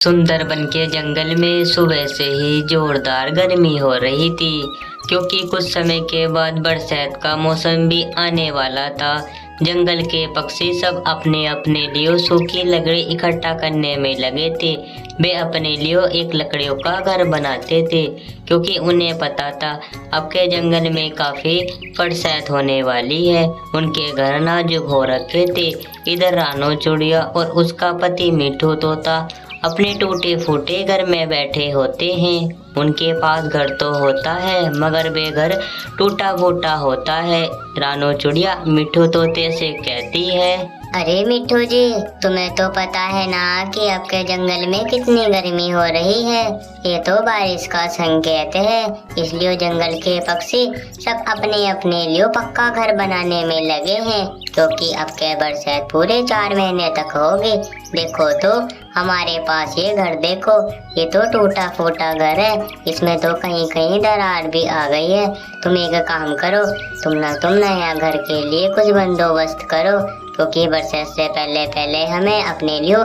सुंदरबन के जंगल में सुबह से ही जोरदार गर्मी हो रही थी, क्योंकि कुछ समय के बाद बरसात का मौसम भी आने वाला था। जंगल के पक्षी सब अपने अपने लिए सूखी लकड़ी इकट्ठा करने में लगे थे। वे अपने लिए एक लकड़ियों का घर बनाते थे, क्योंकि उन्हें पता था अब के जंगल में काफी बरसात होने वाली है। उनके घर नाजुक हो रखे थे। इधर रानो चिड़िया और उसका पति मिठू तोता अपने टूटे फूटे घर में बैठे होते हैं। उनके पास घर तो होता है, मगर वे घर टूटा फूटा होता है। रानो चिड़िया मिठू तोते से कहती है, अरे मिठू जी, तुम्हें तो पता है ना कि आपके जंगल में कितनी गर्मी हो रही है। ये तो बारिश का संकेत है, इसलिए जंगल के पक्षी सब अपने अपने लिए पक्का घर बनाने में लगे हैं, क्योंकि अब के बरसात पूरे 4 महीने तक होगी। देखो तो हमारे पास ये घर देखो, ये तो टूटा फूटा घर है, इसमें तो कहीं कहीं दरार भी आ गई है। तुम एक काम करो, तुम नया घर के लिए कुछ बंदोबस्त करो, क्योंकि बरसात से पहले पहले हमें अपने लिए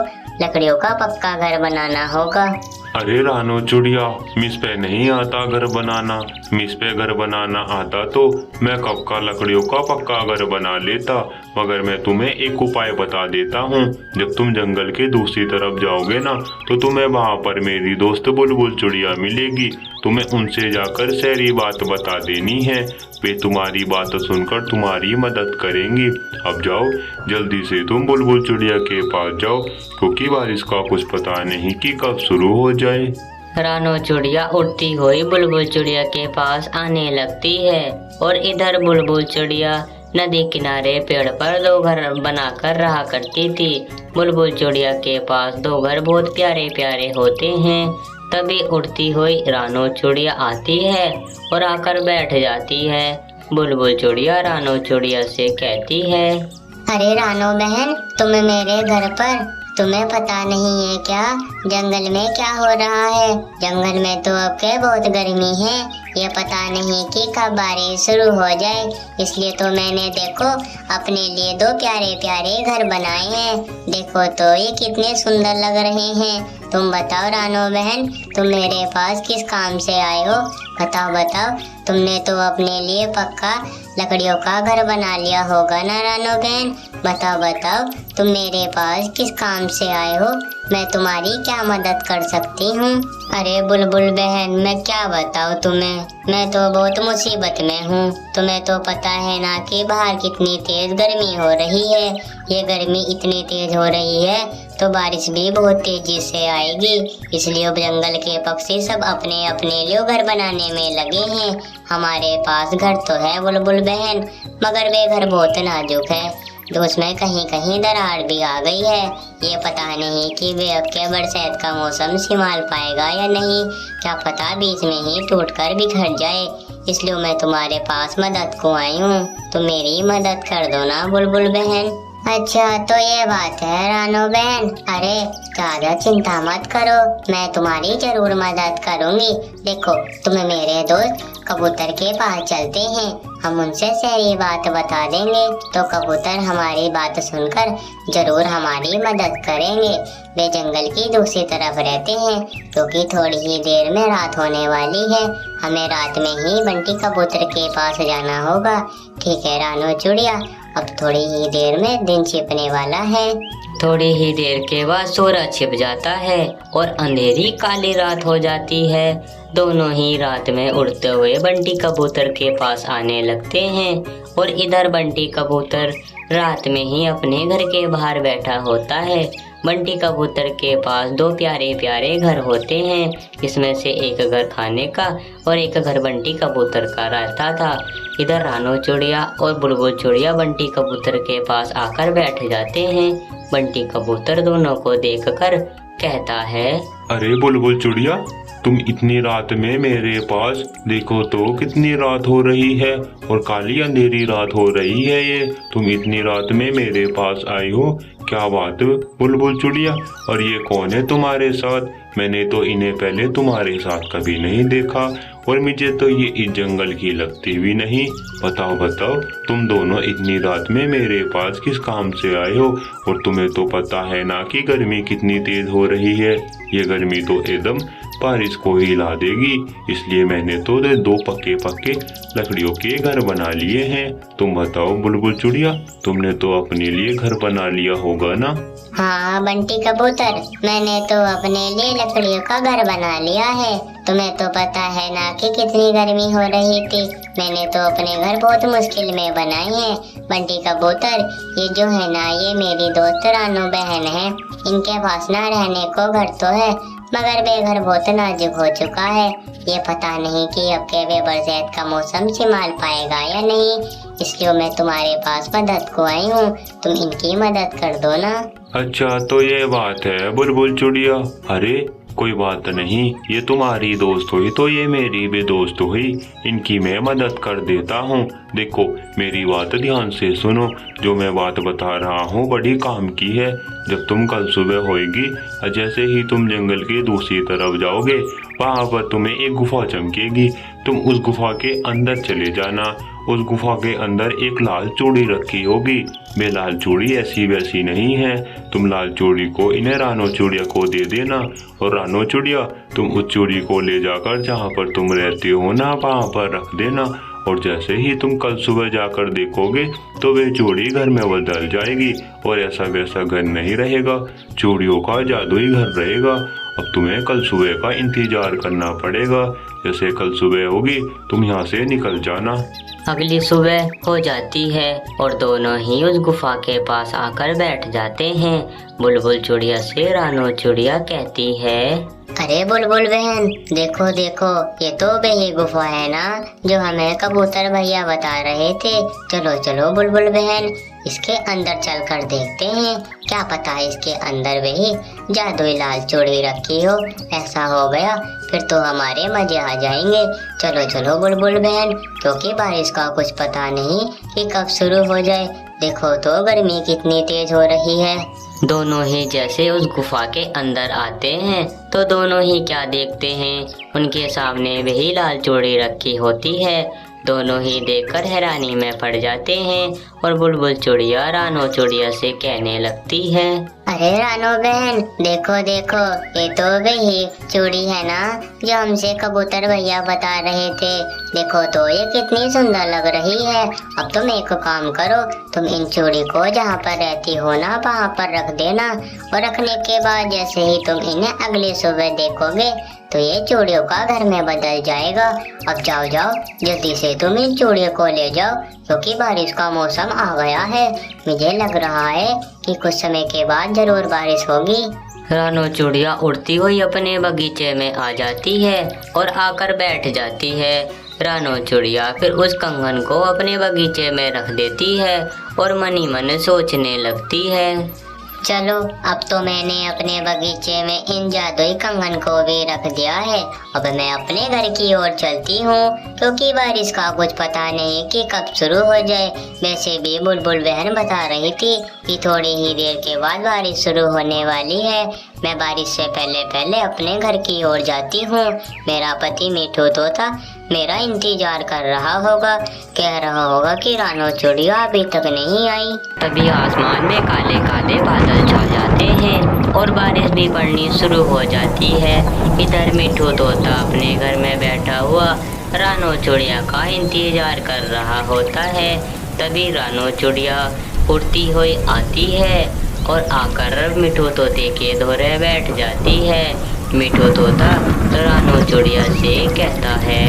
लकड़ियों का पक्का घर बनाना होगा। अरे रानो चिड़िया, मिस पे नहीं आता घर बनाना। मिस पे घर बनाना आता तो मैं कब का लकड़ियों का पक्का घर बना लेता। मगर मैं तुम्हें एक उपाय बता देता हूँ। जब तुम जंगल के दूसरी तरफ जाओगे ना, तो तुम्हें वहाँ पर मेरी दोस्त बुलबुल चिड़िया मिलेगी। तुम्हें उनसे जाकर सारी बात बता देनी है। वे तुम्हारी बात सुनकर तुम्हारी मदद करेंगी। अब जाओ, जल्दी से तुम बुलबुल चिड़िया के पास जाओ, क्योंकि बारिश का कुछ पता नहीं कि कब शुरू हो जाए। रानो चिड़िया उड़ती हुई बुलबुल चिड़िया के पास आने लगती है, और इधर बुलबुल चिड़िया नदी किनारे पेड़ पर 2 घर बनाकर रहा करती थी। बुलबुल चिड़िया के पास 2 घर बहुत प्यारे प्यारे होते हैं। तभी उड़ती हुई रानो चिड़िया आती है और आकर बैठ जाती है। बुलबुल चिड़िया रानो चिड़िया से कहती है, अरे रानो बहन, तुम मेरे घर पर, तुम्हें पता नहीं है क्या जंगल में क्या हो रहा है? जंगल में तो अब के बहुत गर्मी है, ये पता नहीं कि कब बारिश शुरू हो जाए। इसलिए तो मैंने देखो अपने लिए 2 प्यारे प्यारे घर बनाए हैं। देखो तो ये कितने सुंदर लग रहे हैं। तुम बताओ रानो बहन, तुम मेरे पास किस काम से आए हो? बताओ बताओ, तुमने तो अपने लिए पक्का लकड़ियों का घर बना लिया होगा ना रानो बहन? बताओ बताओ, तुम मेरे पास किस काम से आए हो? मैं तुम्हारी क्या मदद कर सकती हूँ? अरे बुलबुल बहन, मैं क्या बताऊँ तुम्हें, मैं तो बहुत मुसीबत में हूँ। तुम्हें तो पता है ना कि बाहर कितनी तेज गर्मी हो रही है। ये गर्मी इतनी तेज हो रही है तो बारिश भी बहुत तेजी से आएगी। इसलिए जंगल के पक्षी सब अपने अपने लिए घर बनाने में लगे हैं। हमारे पास घर तो है बुलबुल बहन, मगर वे घर बहुत नाजुक है, तो उसमें कहीं कहीं दरार भी आ गई है। ये पता नहीं कि वे अब के बरसात का मौसम संभाल पाएगा या नहीं। क्या पता बीच में ही टूटकर बिखर जाए। इसलिए मैं तुम्हारे पास मदद को आई हूँ, तुम मेरी मदद कर दो ना बुलबुल बहन। अच्छा तो ये बात है रानो बहन, अरे ज्यादा चिंता मत करो, मैं तुम्हारी जरूर मदद करूंगी। देखो, तुम्हें मेरे दोस्त कबूतर के पास चलते हैं, हम उनसे सारी बात बता देंगे, तो कबूतर हमारी बात सुनकर जरूर हमारी मदद करेंगे। वे जंगल की दूसरी तरफ रहते हैं, क्योंकि थोड़ी ही देर में रात होने वाली है। हमें रात में ही बंटी कबूतर के पास जाना होगा। ठीक है रानो चिड़िया, अब थोड़ी ही देर में दिन छिपने वाला है। थोड़ी ही देर के बाद सूरज छिप जाता है और अंधेरी काली रात हो जाती है। दोनों ही रात में उड़ते हुए बंटी कबूतर के पास आने लगते हैं, और इधर बंटी कबूतर रात में ही अपने घर के बाहर बैठा होता है। बंटी कबूतर के पास 2 प्यारे प्यारे घर होते हैं, जिसमें से एक घर खाने का और एक घर बंटी कबूतर का रहता था। इधर रानो चिड़िया और बुलबुल चिड़िया बंटी कबूतर के पास आकर बैठ जाते हैं। बंटी कबूतर दोनों को देखकर कहता है, अरे बुलबुल चिड़िया, तुम इतनी रात में मेरे पास, देखो तो कितनी रात हो रही है और काली अंधेरी रात हो रही है। ये तुम इतनी रात में मेरे पास आई हो, क्या बात बुलबुल चिड़िया? और ये कौन है तुम्हारे साथ? मैंने तो इन्हें पहले तुम्हारे साथ कभी नहीं देखा। और मुझे तो ये इस जंगल की लगती भी नहीं। बताओ बताओ, तुम दोनों इतनी रात में मेरे पास किस काम से आए हो? और तुम्हें तो पता है ना कि गर्मी कितनी तेज हो रही है। ये गर्मी तो एकदम बारिश को ही ला देगी, इसलिए मैंने तो 2 पक्के पक्के लकड़ियों के घर बना लिए हैं। तुम बताओ बुलबुल चुड़िया, तुमने तो अपने लिए घर बना लिया होगा ना? हाँ बंटी कबूतर, मैंने तो अपने लिए लकड़ियों का घर बना लिया है। तुम्हें तो पता है ना कि कितनी गर्मी हो रही थी। मैंने तो अपने घर बहुत मुश्किल में बनाए हैं। बंटी कबूतर, ये जो है ना, ये मेरी दोस्त रानू बहन है। इनके पास ना रहने को घर तो है, मगर बेघर बहुत नाजुक हो चुका है। ये पता नहीं कि अब के वे बरसात का मौसम संभाल पाएगा या नहीं, इसलिए मैं तुम्हारे पास मदद को आई हूँ। तुम इनकी मदद कर दो ना। अच्छा तो ये बात है बुलबुल चुड़िया। अरे कोई बात नहीं, ये तुम्हारी दोस्त हुई तो ये मेरी भी दोस्त हुई। इनकी मैं मदद कर देता हूँ। देखो मेरी बात ध्यान से सुनो, जो मैं बात बता रहा हूँ बड़ी काम की है। जब तुम कल सुबह होएगी, जैसे ही तुम जंगल के दूसरी तरफ जाओगे, वहाँ पर तुम्हें एक गुफा चमकेगी। तुम उस गुफा के अंदर चले जाना। उस गुफा के अंदर एक लाल चूड़ी रखी होगी। वे लाल चूड़ी ऐसी वैसी नहीं है। तुम लाल चूड़ी को इन्हें रानो चूड़िया को दे देना, और रानो चूड़िया तुम उस चूड़ी को ले जाकर जहाँ पर तुम रहते हो ना, वहाँ पर रख देना। और जैसे ही तुम कल सुबह जाकर देखोगे तो वे चूड़ी घर में बदल जाएगी, और ऐसा वैसा घर नहीं रहेगा, चूड़ियों का जादुई घर रहेगा। अब तुम्हें कल सुबह का इंतजार करना पड़ेगा। जैसे कल सुबह होगी तुम यहाँ से निकल जाना। अगली सुबह हो जाती है और दोनों ही उस गुफा के पास आकर बैठ जाते हैं। बुलबुल चुड़िया से रानो चुड़िया कहती है, अरे बुलबुल बहन, देखो देखो, ये तो वही गुफा है ना जो हमें कबूतर भैया बता रहे थे। चलो चलो बुलबुल बहन, इसके अंदर चलकर देखते हैं, क्या पता इसके अंदर वही जादुई लाल चूड़ी रखी हो। ऐसा हो गया फिर तो हमारे मजे आ जाएंगे। चलो चलो बुलबुल बहन, क्योंकि बारिश का कुछ पता नहीं कि कब शुरू हो जाए। देखो तो गर्मी कितनी तेज हो रही है। दोनों ही जैसे उस गुफा के अंदर आते हैं तो दोनों ही क्या देखते हैं, उनके सामने वही लाल चूड़ी रखी होती है। दोनों ही देखकर हैरानी में पड़ जाते हैं और बुलबुल चुड़िया रानो चुड़िया से कहने लगती है, अरे रानो बहन, देखो देखो, ये तो वही चूड़ी है ना जो हमसे कबूतर भैया बता रहे थे। देखो तो ये कितनी सुंदर लग रही है। अब तुम एक काम करो, तुम इन चूड़ी को जहाँ पर रहती हो ना वहाँ पर रख देना, और रखने के बाद जैसे ही तुम इन्हें अगली सुबह देखोगे तो ये चूड़ियों का घर में बदल जाएगा। अब जाओ जाओ, जल्दी से तुम इन चूड़ियों को ले जाओ, क्योंकि बारिश का मौसम आ गया है। मुझे लग रहा है कि कुछ समय के बाद जरूर बारिश होगी। रानो चुड़िया उड़ती हुई अपने बगीचे में आ जाती है और आकर बैठ जाती है। रानो चुड़िया फिर उस कंगन को अपने बगीचे में रख देती है और मनी मन सोचने लगती है, चलो अब तो मैंने अपने बगीचे में इन जादुई कंगन को भी रख दिया है। अब मैं अपने घर की ओर चलती हूँ, क्योंकि बारिश का कुछ पता नहीं कि कब शुरू हो जाए। वैसे भी बुलबुल बहन बता रही थी कि थोड़ी ही देर के बाद बारिश शुरू होने वाली है। मैं बारिश से पहले पहले अपने घर की ओर जाती हूँ। मेरा पति मीठू तोता मेरा इंतजार कर रहा होगा, कह रहा होगा कि रानो चुड़िया अभी तक नहीं आई। तभी आसमान में काले काले बादल छा जाते हैं और बारिश भी पड़नी शुरू हो जाती है। इधर मीठू तोता अपने घर में बैठा हुआ रानो चुड़िया का इंतजार कर रहा होता है। तभी रानो चुड़िया उड़ती हुई आती है और आकर मीठू तोते के धोरे बैठ जाती है। मीठू तोता रानो चुड़िया से कहता है,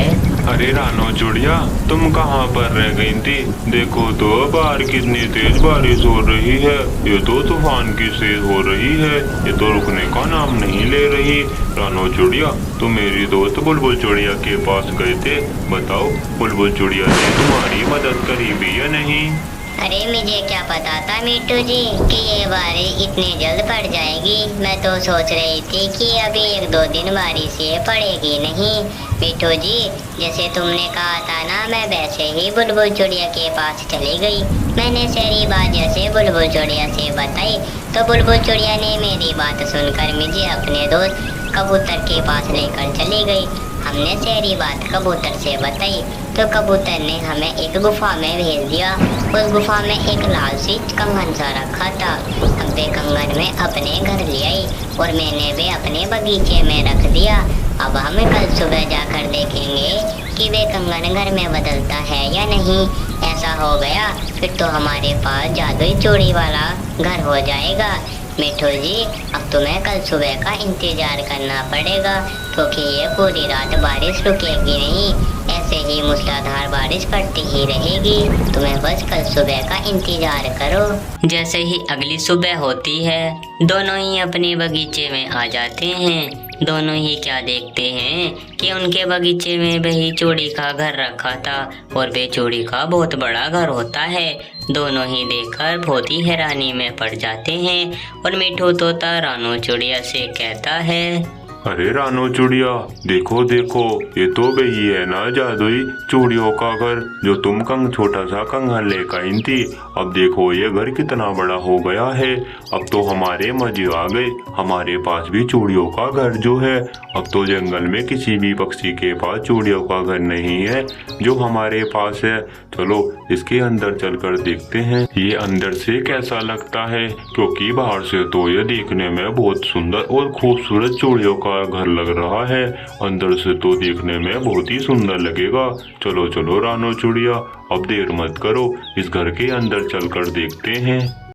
अरे रानो चुड़िया, तुम कहाँ पर रह गई थी? देखो तो बाहर कितनी तेज बारिश हो रही है। ये तो तूफान की तेज हो रही है, ये तो रुकने का नाम नहीं ले रही। रानो चुड़िया, तुम मेरी दोस्त बुलबुल चुड़िया के पास गए थे, बताओ बुलबुल चुड़िया ने तुम्हारी मदद करी भी या नहीं? अरे मुझे क्या पता था मीठू जी कि ये बारिश इतनी जल्द पड़ जाएगी। मैं तो सोच रही थी कि अभी 1-2 दिन बारिश ये पड़ेगी नहीं। मीठू जी, जैसे तुमने कहा था ना, मैं वैसे ही बुलबुल चुड़िया के पास चली गई। मैंने सारी बात जैसे बुलबुल चुड़िया से बताई तो बुलबुल चुड़िया ने मेरी बात सुनकर मुझे अपने दोस्त कबूतर के पास लेकर चली गई। हमने सारी बात कबूतर से बताई तो कबूतर ने हमें एक गुफा में भेज दिया। उस गुफा में एक लाल सी कंगन सा रखा था। हम वे कंगन में अपने घर ले आई और मैंने वे अपने बगीचे में रख दिया। अब हम कल सुबह जाकर देखेंगे कि वे कंगन घर में बदलता है या नहीं। ऐसा हो गया फिर तो हमारे पास जादुई चूड़ी वाला घर हो जाएगा। मिठू जी, अब तुम्हें कल सुबह का इंतजार करना पड़ेगा क्योंकि ये पूरी रात बारिश रुकेगी नहीं, ऐसे ही मूसलाधार बारिश पड़ती ही रहेगी। तुम्हें बस कल सुबह का इंतजार करो। जैसे ही अगली सुबह होती है दोनों ही अपने बगीचे में आ जाते हैं। दोनों ही क्या देखते हैं कि उनके बगीचे में वही चूड़ी का घर रखा था और वे चूड़ी का बहुत बड़ा घर होता है। दोनों ही देखकर बहुत ही हैरानी में पड़ जाते हैं और मिठू तोता रानू चिड़िया से कहता है, अरे रानो चूड़िया, देखो देखो, ये तो वही है ना जादुई चूड़ियों का घर जो तुम छोटा सा कंगन लेकर आई थी। अब देखो ये घर कितना बड़ा हो गया है। अब तो हमारे मजे आ गए, हमारे पास भी चूड़ियों का घर जो है। अब तो जंगल में किसी भी पक्षी के पास चूड़ियों का घर नहीं है जो हमारे पास है। चलो इसके अंदर चलकर देखते हैं ये अंदर से कैसा लगता है, क्योंकि बाहर से तो ये देखने में बहुत सुंदर और खूबसूरत चूड़ियों का घर लग रहा है। अंदर से तो देखने में बहुत ही सुंदर लगेगा। चलो चलो रानो चूड़िया, अब देर मत करो, इस घर के अंदर चलकर देखते हैं।